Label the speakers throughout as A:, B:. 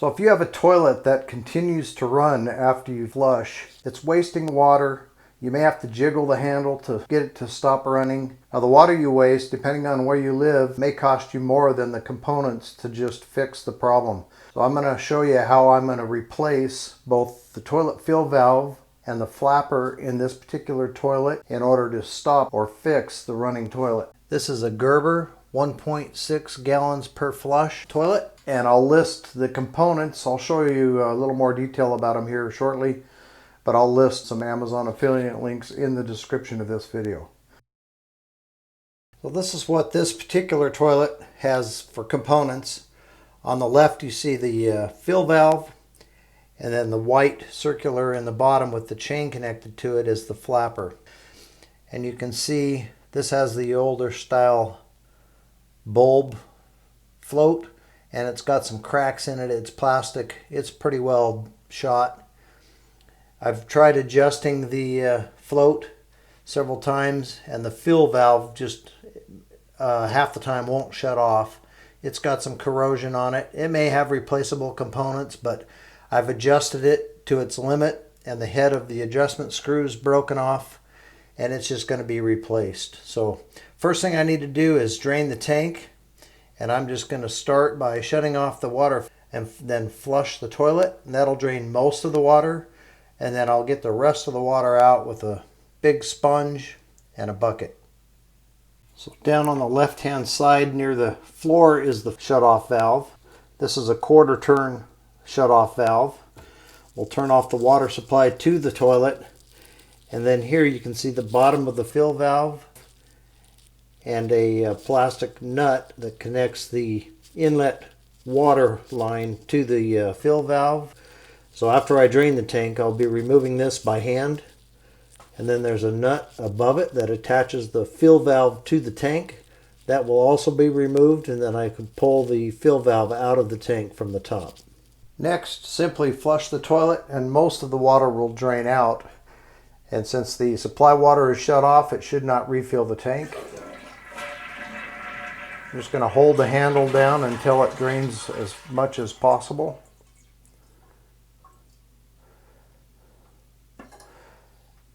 A: So if you have a toilet that continues to run after you flush, it's wasting water. You may have to jiggle the handle to get it to stop running. Now the water you waste, depending on where you live, may cost you more than the components to just fix the problem. So I'm going to show you how I'm going to replace both the toilet fill valve and the flapper in this particular toilet in order to stop or fix the running toilet. This is a Gerber 1.6 gallons per flush toilet, and I'll list the components. I'll show you a little more detail about them here shortly, but I'll list some Amazon affiliate links in the description of this video. So this is what this particular toilet has for components. On the left you see the fill valve, and then the white circular in the bottom with the chain connected to it is the flapper. And you can see this has the older style bulb float, and it's got some cracks in it. It's plastic. It's pretty well shot. I've tried adjusting the float several times, and the fill valve just half the time won't shut off. It's got some corrosion on it. It may have replaceable components, but I've adjusted it to its limit, and the head of the adjustment screw is broken off, and it's just going to be replaced. So first thing I need to do is drain the tank, and I'm just going to start by shutting off the water and then flush the toilet, and that'll drain most of the water, and then I'll get the rest of the water out with a big sponge and a bucket. So down on the left hand side near the floor is the shut-off valve. This is a quarter turn shut-off valve. We'll turn off the water supply to the toilet, and then here you can see the bottom of the fill valve and a plastic nut that connects the inlet water line to the fill valve. So after I drain the tank, I'll be removing this by hand, and then there's a nut above it that attaches the fill valve to the tank. That will also be removed, and then I can pull the fill valve out of the tank from the top. Next, simply flush the toilet and most of the water will drain out. And since the supply water is shut off, it should not refill the tank. I'm just going to hold the handle down until it drains as much as possible.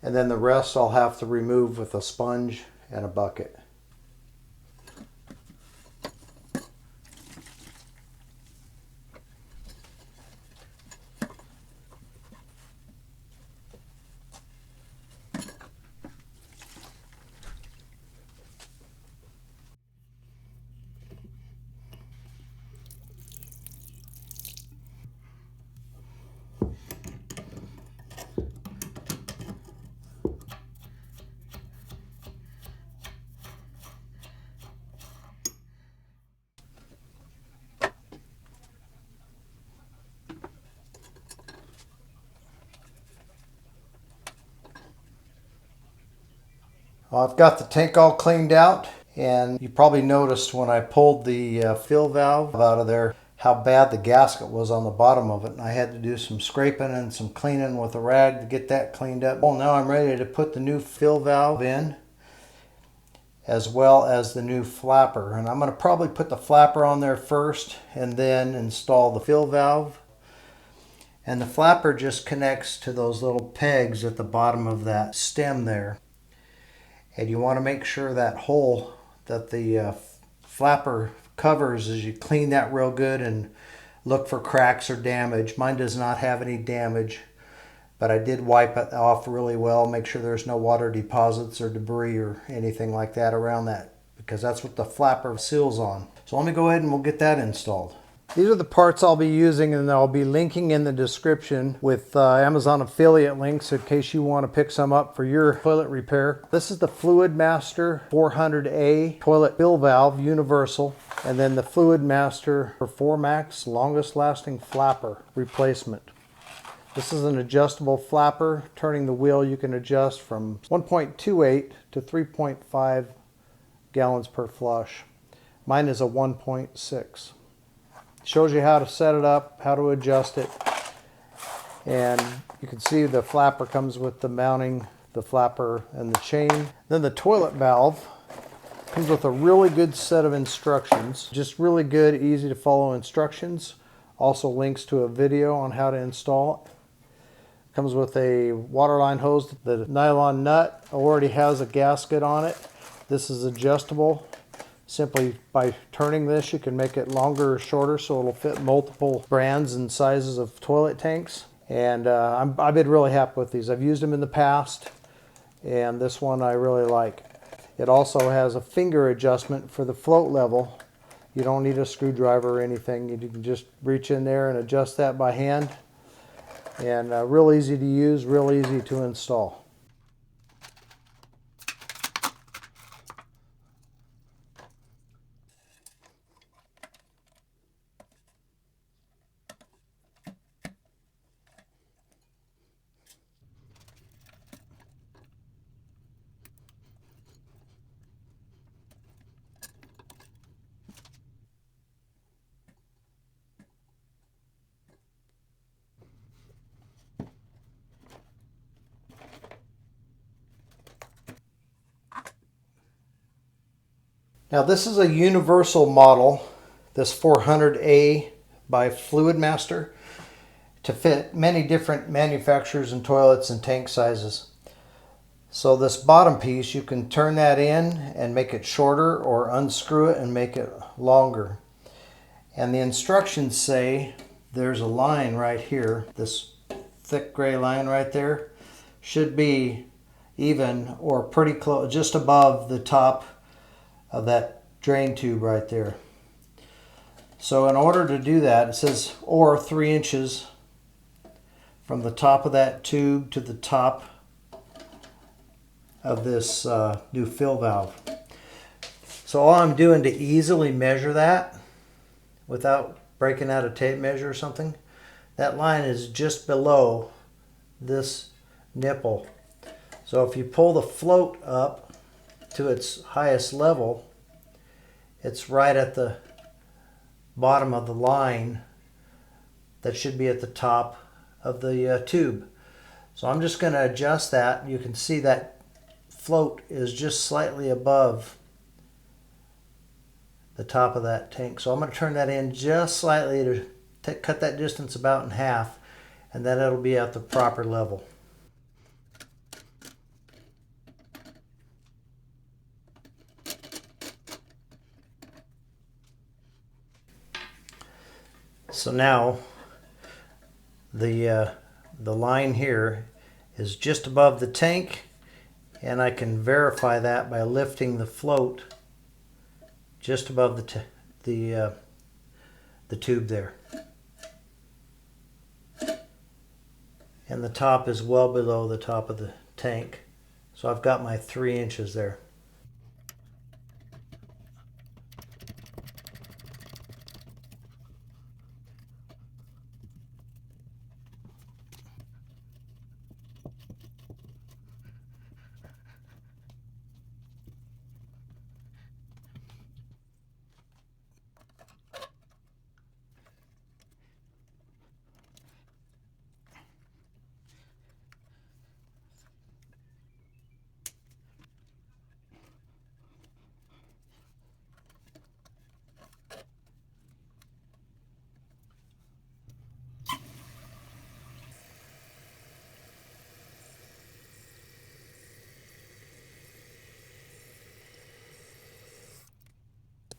A: And then the rest I'll have to remove with a sponge and a bucket. I've got the tank all cleaned out, and you probably noticed when I pulled the fill valve out of there how bad the gasket was on the bottom of it, and I had to do some scraping and some cleaning with a rag to get that cleaned up. Well, now I'm ready to put the new fill valve in, as well as the new flapper, and I'm going to probably put the flapper on there first and then install the fill valve. And the flapper just connects to those little pegs at the bottom of that stem there. And you want to make sure that hole that the flapper covers is you clean that real good and look for cracks or damage. Mine does not have any damage, but I did wipe it off really well, make sure there's no water deposits or debris or anything like that around that, because that's what the flapper seals on. So let me go ahead and we'll get that installed. These are the parts I'll be using, and I'll be linking in the description with Amazon affiliate links in case you want to pick some up for your toilet repair. This is the Fluidmaster 400A toilet fill valve universal, and then the Fluidmaster Performax longest lasting flapper replacement. This is an adjustable flapper. Turning the wheel, you can adjust from 1.28 to 3.5 gallons per flush. Mine is a 1.6. Shows you how to set it up, how to adjust it, and you can see the flapper comes with the mounting, the flapper and the chain. Then the toilet valve comes with a really good set of instructions, just really good, easy to follow instructions Also links to a video on how to install it. Comes with a waterline hose. The nylon nut already has a gasket on it. This is adjustable. Simply by turning this, you can make it longer or shorter so it'll fit multiple brands and sizes of toilet tanks. And I've been really happy with these. I've used them in the past, and this one I really like. It also has a finger adjustment for the float level. You don't need a screwdriver or anything. You can just reach in there and adjust that by hand. And real easy to use, real easy to install. Now this is a universal model, this 400A by Fluidmaster, to fit many different manufacturers and toilets and tank sizes. So this bottom piece, you can turn that in and make it shorter, or unscrew it and make it longer. And the instructions say there's a line right here, this thick gray line right there, should be even or pretty close, just above the top of that drain tube right there. So in order to do that, it says or 3 inches from the top of that tube to the top of this new fill valve. So all I'm doing to easily measure that without breaking out a tape measure or something, that line is just below this nipple. So if you pull the float up to its highest level, it's right at the bottom of the line that should be at the top of the tube. So I'm just going to adjust that. You can see that float is just slightly above the top of that tank. So I'm going to turn that in just slightly to cut that distance about in half, and then it'll be at the proper level. So now the line here is just above the tank, and I can verify that by lifting the float just above the tube there. And the top is well below the top of the tank. So I've got my 3 inches there.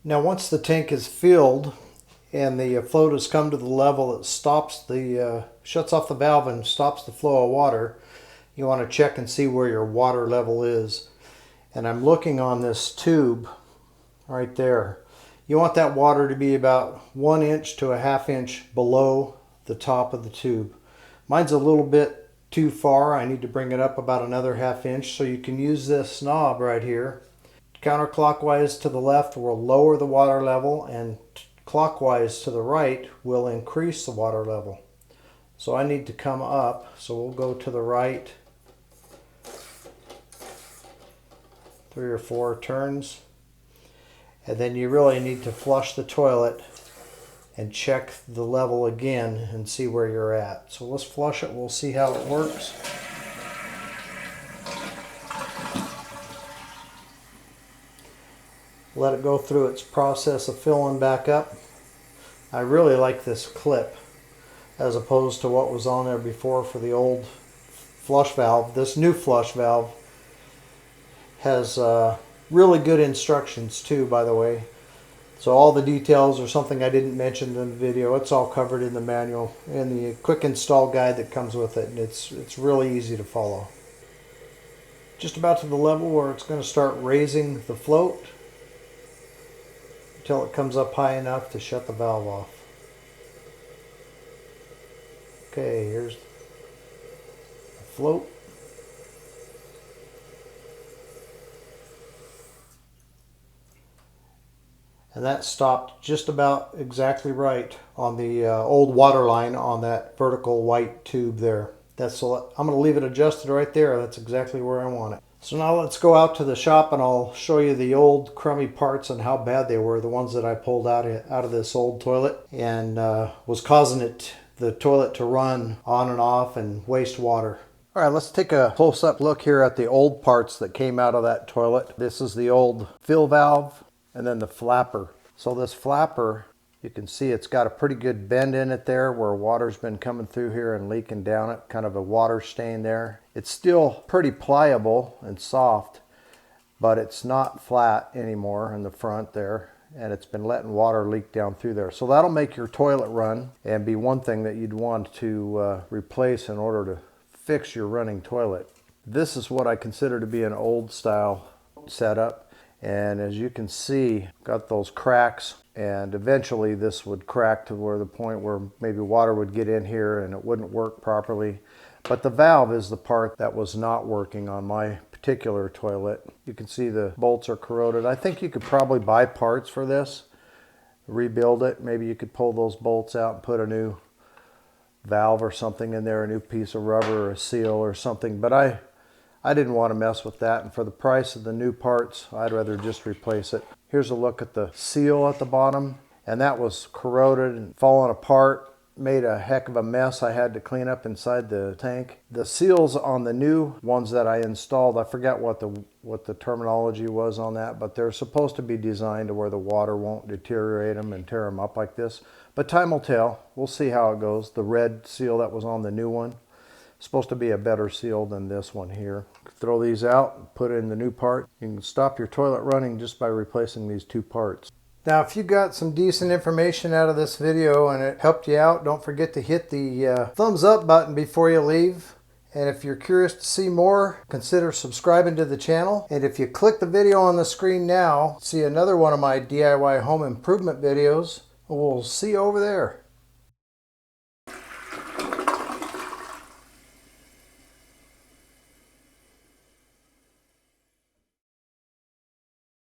A: Now once the tank is filled and the float has come to the level that stops shuts off the valve and stops the flow of water, you want to check and see where your water level is. And I'm looking on this tube right there. You want that water to be about 1 inch to a ½ inch below the top of the tube. Mine's a little bit too far. I need to bring it up about another ½ inch, so you can use this knob right here. Counterclockwise to the left will lower the water level, and clockwise to the right will increase the water level. So I need to come up, so we'll go to the right 3 or 4 turns, and then you really need to flush the toilet and check the level again and see where you're at. So let's flush it, we'll see how it works. Let it go through its process of filling back up. I really like this clip as opposed to what was on there before for the old flush valve. This new flush valve has really good instructions too, by the way. So all the details are something I didn't mention in the video. It's all covered in the manual and the quick install guide that comes with it. And it's really easy to follow. Just about to the level where it's going to start raising the float until it comes up high enough to shut the valve off. Okay, here's the float. And that stopped just about exactly right on the old water line on that vertical white tube there. I'm going to leave it adjusted right there. That's exactly where I want it. So now let's go out to the shop and I'll show you the old crummy parts and how bad they were. The ones that I pulled out of this old toilet and was causing the toilet to run on and off and waste water. All right, let's take a close-up look here at the old parts that came out of that toilet. This is the old fill valve and then the flapper. So this flapper, you can see it's got a pretty good bend in it there where water's been coming through here and leaking down it, kind of a water stain there. It's still pretty pliable and soft, but it's not flat anymore in the front there, and it's been letting water leak down through there. So that'll make your toilet run and be one thing that you'd want to replace in order to fix your running toilet. This is what I consider to be an old style setup. And as you can see, got those cracks, and eventually this would crack to where the point where maybe water would get in here and it wouldn't work properly. But the valve is the part that was not working on my particular toilet. You can see the bolts are corroded. I think you could probably buy parts for this, rebuild it. Maybe you could pull those bolts out and put a new valve or something in there, a new piece of rubber or a seal or something. But I didn't want to mess with that, and for the price of the new parts, I'd rather just replace it. Here's a look at the seal at the bottom, and that was corroded and falling apart, made a heck of a mess I had to clean up inside the tank. The seals on the new ones that I installed, I forgot what the terminology was on that, but they're supposed to be designed to where the water won't deteriorate them and tear them up like this. But time will tell. We'll see how it goes. The red seal that was on the new one, supposed to be a better seal than this one here. Throw these out, put in the new part. You can stop your toilet running just by replacing these two parts. Now, if you got some decent information out of this video and it helped you out, don't forget to hit the thumbs up button before you leave. And if you're curious to see more, consider subscribing to the channel. And if you click the video on the screen now, see another one of my DIY home improvement videos. We'll see you over there.